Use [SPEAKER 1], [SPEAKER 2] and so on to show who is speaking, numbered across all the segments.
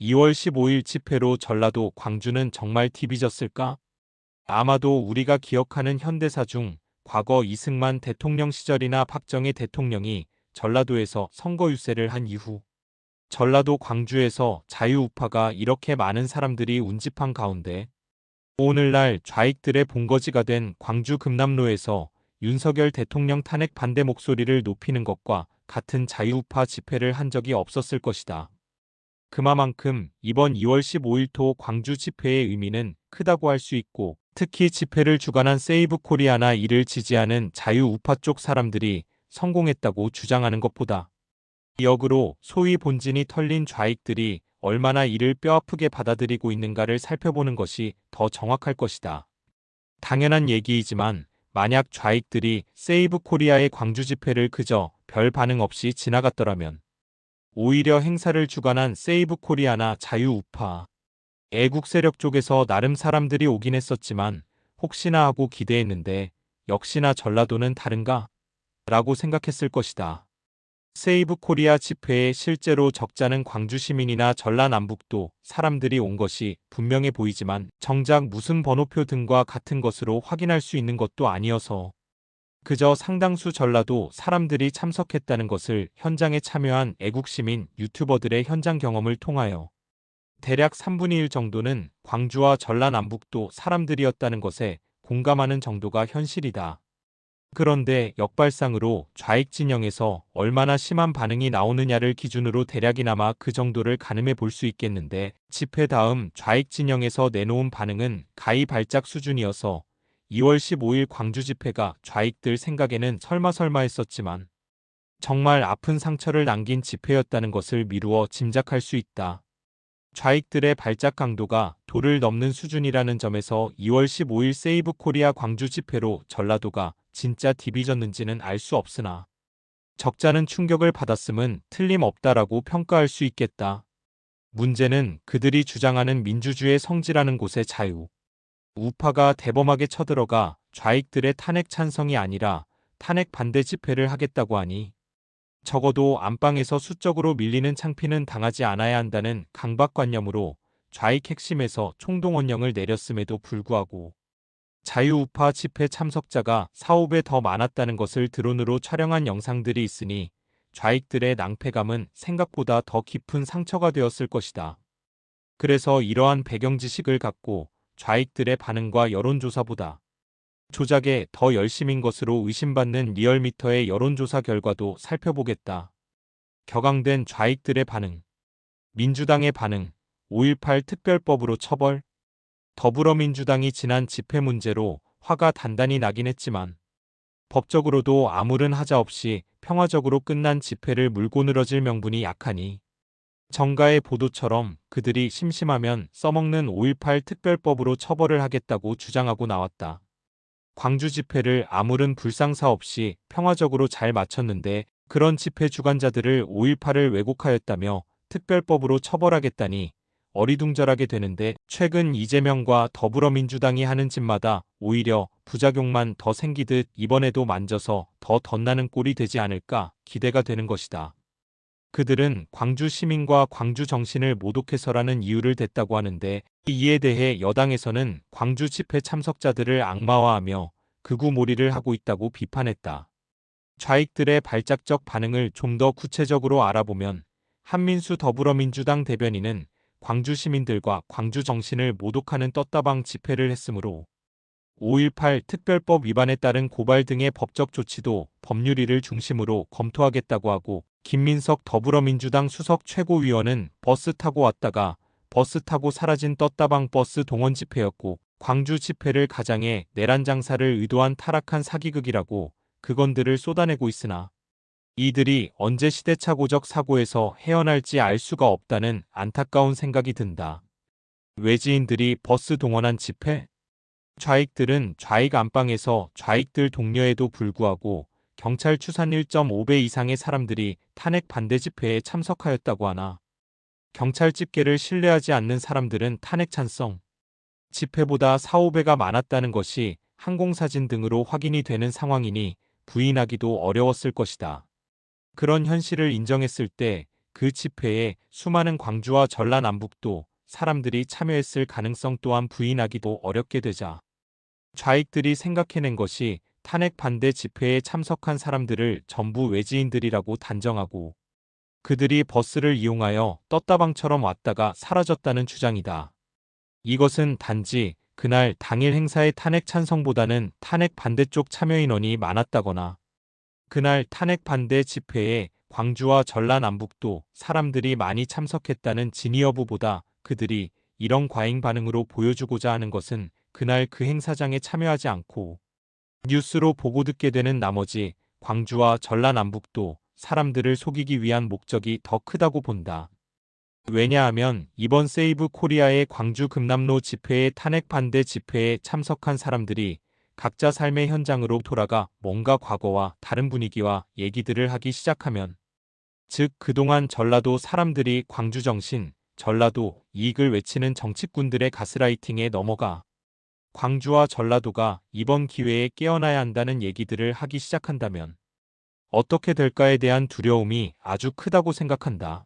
[SPEAKER 1] 2월 15일 집회로 전라도 광주는 정말 뒤비졌을까? 아마도 우리가 기억하는 현대사 중 과거 이승만 대통령 시절이나 박정희 대통령이 전라도에서 선거 유세를 한 이후 전라도 광주에서 자유우파가 이렇게 많은 사람들이 운집한 가운데 오늘날 좌익들의 본거지가 된 광주 금남로에서 윤석열 대통령 탄핵 반대 목소리를 높이는 것과 같은 자유우파 집회를 한 적이 없었을 것이다. 그만큼 이번 2월 15일 토 광주 집회의 의미는 크다고 할 수 있고, 특히 집회를 주관한 세이브 코리아나 이를 지지하는 자유우파 쪽 사람들이 성공했다고 주장하는 것보다 역으로 소위 본진이 털린 좌익들이 얼마나 이를 뼈아프게 받아들이고 있는가를 살펴보는 것이 더 정확할 것이다. 당연한 얘기이지만 만약 좌익들이 세이브 코리아의 광주 집회를 그저 별 반응 없이 지나갔더라면 오히려 행사를 주관한 세이브 코리아나 자유우파, 애국 세력 쪽에서 나름 사람들이 오긴 했었지만 혹시나 하고 기대했는데 역시나 전라도는 다른가? 라고 생각했을 것이다. 세이브 코리아 집회에 실제로 적잖은 광주 시민이나 전라남북도 사람들이 온 것이 분명해 보이지만 정작 무슨 번호표 등과 같은 것으로 확인할 수 있는 것도 아니어서 그저 상당수 전라도 사람들이 참석했다는 것을 현장에 참여한 애국시민 유튜버들의 현장 경험을 통하여 대략 3분의 1 정도는 광주와 전라남북도 사람들이었다는 것에 공감하는 정도가 현실이다. 그런데 역발상으로 좌익 진영에서 얼마나 심한 반응이 나오느냐를 기준으로 대략이나마 그 정도를 가늠해 볼 수 있겠는데, 집회 다음 좌익 진영에서 내놓은 반응은 가히 발작 수준이어서 2월 15일 광주 집회가 좌익들 생각에는 설마 했었지만 정말 아픈 상처를 남긴 집회였다는 것을 미루어 짐작할 수 있다. 좌익들의 발작 강도가 도를 넘는 수준이라는 점에서 2월 15일 세이브 코리아 광주 집회로 전라도가 진짜 디비졌는지는 알 수 없으나 적잖은 충격을 받았음은 틀림없다라고 평가할 수 있겠다. 문제는 그들이 주장하는 민주주의의 성지라는 곳의 자유 우파가 대범하게 쳐들어가 좌익들의 탄핵 찬성이 아니라 탄핵 반대 집회를 하겠다고 하니 적어도 안방에서 수적으로 밀리는 창피는 당하지 않아야 한다는 강박관념으로 좌익 핵심에서 총동원령을 내렸음에도 불구하고 자유우파 집회 참석자가 4, 5배 더 많았다는 것을 드론으로 촬영한 영상들이 있으니 좌익들의 낭패감은 생각보다 더 깊은 상처가 되었을 것이다. 그래서 이러한 배경 지식을 갖고 좌익들의 반응과 여론조사보다 조작에 더 열심인 것으로 의심받는 리얼미터의 여론조사 결과도 살펴보겠다. 격앙된 좌익들의 반응, 민주당의 반응, 5.18 특별법으로 처벌, 더불어민주당이 지난 집회 문제로 화가 단단히 나긴 했지만 법적으로도 아무런 하자 없이 평화적으로 끝난 집회를 물고 늘어질 명분이 약하니 정가의 보도처럼 그들이 심심하면 써먹는 5.18 특별법으로 처벌을 하겠다고 주장하고 나왔다. 광주 집회를 아무런 불상사 없이 평화적으로 잘 마쳤는데 그런 집회 주관자들을 5.18을 왜곡하였다며 특별법으로 처벌하겠다니 어리둥절하게 되는데, 최근 이재명과 더불어민주당이 하는 짓마다 오히려 부작용만 더 생기듯 이번에도 만져서 더 덧나는 꼴이 되지 않을까 기대가 되는 것이다. 그들은 광주 시민과 광주 정신을 모독해서라는 이유를 댔다고 하는데, 이에 대해 여당에서는 광주 집회 참석자들을 악마화하며 극우몰이를 하고 있다고 비판했다. 좌익들의 발작적 반응을 좀 더 구체적으로 알아보면 한민수 더불어민주당 대변인은 광주 시민들과 광주 정신을 모독하는 떴다방 집회를 했으므로 5.18 특별법 위반에 따른 고발 등의 법적 조치도 법률위를 중심으로 검토하겠다고 하고, 김민석 더불어민주당 수석 최고위원은 버스 타고 왔다가 버스 타고 사라진 떴다방 버스 동원 집회였고 광주 집회를 가장해 내란 장사를 의도한 타락한 사기극이라고 극언들을 쏟아내고 있으나 이들이 언제 시대착오적 사고에서 헤어날지 알 수가 없다는 안타까운 생각이 든다. 외지인들이 버스 동원한 집회? 좌익들은 좌익 안방에서 좌익들 동료에도 불구하고 경찰 추산 1.5배 이상의 사람들이 탄핵 반대 집회에 참석하였다고 하나 경찰 집계를 신뢰하지 않는 사람들은 탄핵 찬성 집회보다 4, 5배가 많았다는 것이 항공사진 등으로 확인이 되는 상황이니 부인하기도 어려웠을 것이다. 그런 현실을 인정했을 때 그 집회에 수많은 광주와 전라남북도 사람들이 참여했을 가능성 또한 부인하기도 어렵게 되자 좌익들이 생각해낸 것이 탄핵 반대 집회에 참석한 사람들을 전부 외지인들이라고 단정하고 그들이 버스를 이용하여 떴다방처럼 왔다가 사라졌다는 주장이다. 이것은 단지 그날 당일 행사의 탄핵 찬성보다는 탄핵 반대 쪽 참여인원이 많았다거나 그날 탄핵 반대 집회에 광주와 전라남북도 사람들이 많이 참석했다는 진위 여부보다 그들이 이런 과잉 반응으로 보여주고자 하는 것은 그날 그 행사장에 참여하지 않고 뉴스로 보고 듣게 되는 나머지 광주와 전라남북도 사람들을 속이기 위한 목적이 더 크다고 본다. 왜냐하면 이번 세이브 코리아의 광주 금남로 집회의 탄핵 반대 집회에 참석한 사람들이 각자 삶의 현장으로 돌아가 뭔가 과거와 다른 분위기와 얘기들을 하기 시작하면 즉 그동안 전라도 사람들이 광주 정신, 전라도 이익을 외치는 정치꾼들의 가스라이팅에 넘어가 광주와 전라도가 이번 기회에 깨어나야 한다는 얘기들을 하기 시작한다면 어떻게 될까에 대한 두려움이 아주 크다고 생각한다.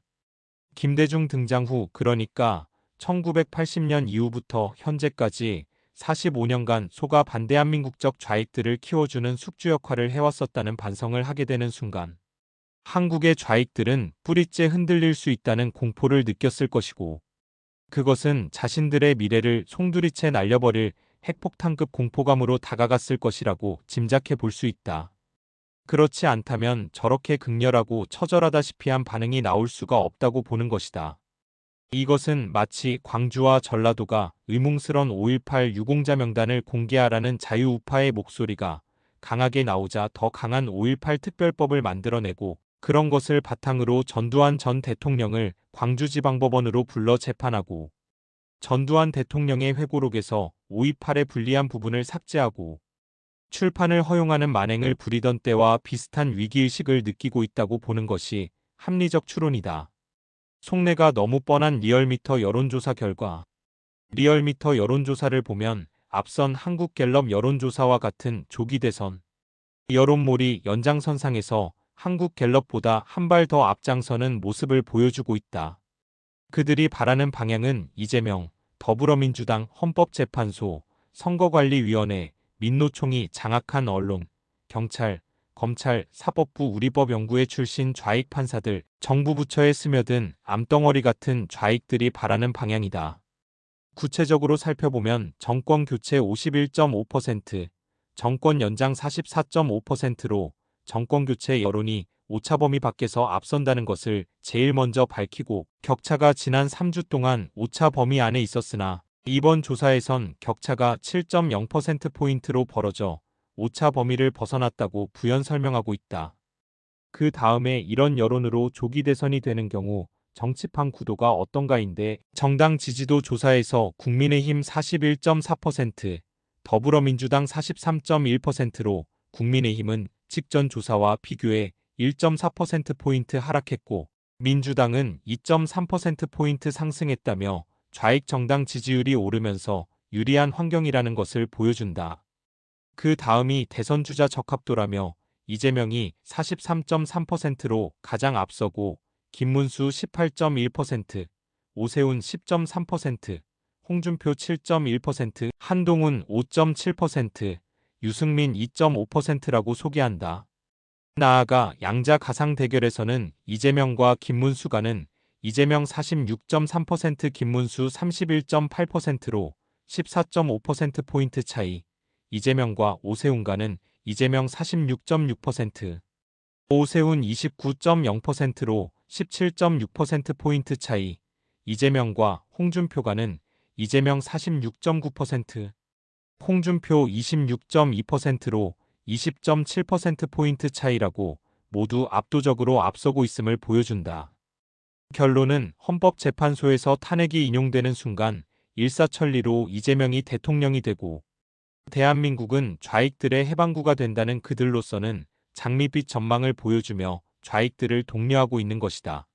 [SPEAKER 1] 김대중 등장 후 그러니까 1980년 이후부터 현재까지 45년간 소가 반대한민국적 좌익들을 키워주는 숙주 역할을 해왔었다는 반성을 하게 되는 순간 한국의 좌익들은 뿌리째 흔들릴 수 있다는 공포를 느꼈을 것이고 그것은 자신들의 미래를 송두리째 날려버릴 핵폭탄급 공포감으로 다가갔을 것이라고 짐작해 볼 수 있다. 그렇지 않다면 저렇게 극렬하고 처절하다시피 한 반응이 나올 수가 없다고 보는 것이다. 이것은 마치 광주와 전라도가 의문스런 5.18 유공자 명단을 공개하라는 자유우파의 목소리가 강하게 나오자 더 강한 5.18 특별법을 만들어내고 그런 것을 바탕으로 전두환 전 대통령을 광주지방법원으로 불러 재판하고 전두환 대통령의 회고록에서 5.18의 불리한 부분을 삭제하고 출판을 허용하는 만행을 부리던 때와 비슷한 위기의식을 느끼고 있다고 보는 것이 합리적 추론이다. 속내가 너무 뻔한 리얼미터 여론조사 결과 리얼미터 여론조사를 보면 앞선 한국갤럽 여론조사와 같은 조기 대선 여론몰이 연장선상에서 한국갤럽보다 한 발 더 앞장서는 모습을 보여주고 있다. 그들이 바라는 방향은 이재명, 더불어민주당 헌법재판소, 선거관리위원회, 민노총이 장악한 언론, 경찰, 검찰, 사법부 우리법연구회 출신 좌익 판사들, 정부 부처에 스며든 암덩어리 같은 좌익들이 바라는 방향이다. 구체적으로 살펴보면 정권 교체 51.5%, 정권 연장 44.5%로 정권 교체 여론이 오차 범위 밖에서 앞선다는 것을 제일 먼저 밝히고 격차가 지난 3주 동안 오차 범위 안에 있었으나 이번 조사에선 격차가 7.0%포인트로 벌어져 오차 범위를 벗어났다고 부연 설명하고 있다. 그 다음에 이런 여론으로 조기 대선이 되는 경우 정치판 구도가 어떤가인데 정당 지지도 조사에서 국민의힘 41.4%, 더불어민주당 43.1%로 국민의힘은 직전 조사와 비교해 1.4%포인트 하락했고 민주당은 2.3%포인트 상승했다며 좌익 정당 지지율이 오르면서 유리한 환경이라는 것을 보여준다. 그 다음이 대선 주자 적합도라며 이재명이 43.3%로 가장 앞서고 김문수 18.1%, 오세훈 10.3%, 홍준표 7.1%, 한동훈 5.7%, 유승민 2.5%라고 소개한다. 나아가 양자 가상 대결에서는 이재명과 김문수가는 이재명 46.3%, 김문수 31.8%로 14.5%포인트 차이, 이재명과 오세훈과는 이재명 46.6%, 오세훈 29.0%로 17.6%포인트 차이, 이재명과 홍준표가는 이재명 46.9%, 홍준표 26.2%로 20.7%포인트 차이라고 모두 압도적으로 앞서고 있음을 보여준다. 결론은 헌법재판소에서 탄핵이 인용되는 순간 일사천리로 이재명이 대통령이 되고 대한민국은 좌익들의 해방구가 된다는 그들로서는 장밋빛 전망을 보여주며 좌익들을 독려하고 있는 것이다.